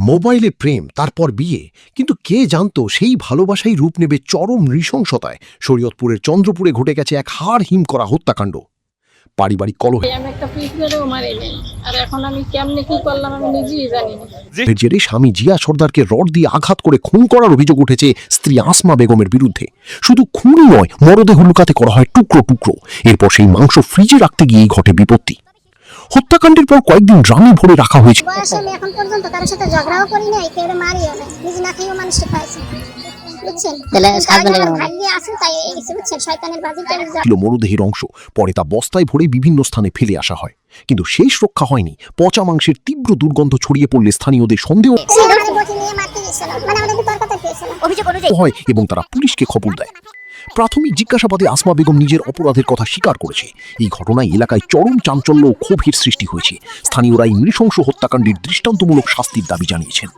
মোবাইলে প্রেম, তারপর বিয়ে, কিন্তু কে জানতো সেই ভালোবাসাই রূপ নেবে চরম নৃশংসতায়। শরীয়তপুরের চন্দ্রপুরে ঘটে গেছে এক হাড় হিম করা হত্যাকাণ্ড। পারিবারিক কলহে আমি একটা পিস মেরেও মারি নাই, আর এখন আমি কেমনে কি করলাম আমি নিজেই জানি না। এর জেরে স্বামী জিয়া সর্দারকে রড দিয়ে আঘাত করে খুন করার অভিযোগ উঠেছে স্ত্রী আসমা বেগমের বিরুদ্ধে। শুধু খুনই নয়, মরদেহ লুকাতে করা হয় টুকরো টুকরো। এরপর সেই মাংস ফ্রিজে রাখতে গিয়েই ঘটে বিপত্তি। হত্যাকাণ্ডের পর কয়েকদিন ড্রামে ভরে রাখা হয়েছে। বয়সে আমি এখন পর্যন্ত কারোর সাথে ঝগড়াও করি নাই, কেউ মারিও নাই, নিজে না খেয়েও মানুষকে খাইছি, বুঝছেন? ভাগ্যে আছে তাই এসে, বুঝছেন, শয়তানের বাজিটা ছিল মরদেহের অংশ। পরে তা বস্তায় ভরে বিভিন্ন স্থানে ফেলে আসা হয়, কিন্তু শেষ রক্ষা হয়নি। পচা মাংসের তীব্র দুর্গন্ধ ছড়িয়ে পড়লে স্থানীয়দের সন্দেহ হয় এবং তারা পুলিশকে খবর দেয়। প্রাথমিক জিজ্ঞাসাবাদে আসমা বেগম নিজের অপরাধের কথা স্বীকার করেছে। এই ঘটনায় এলাকায় চরম চাঞ্চল্য ও ক্ষোভের সৃষ্টি হয়েছে। স্থানীয়রা এই নৃশংস হত্যাকাণ্ডের দৃষ্টান্তমূলক শাস্তির দাবি জানিয়েছেন।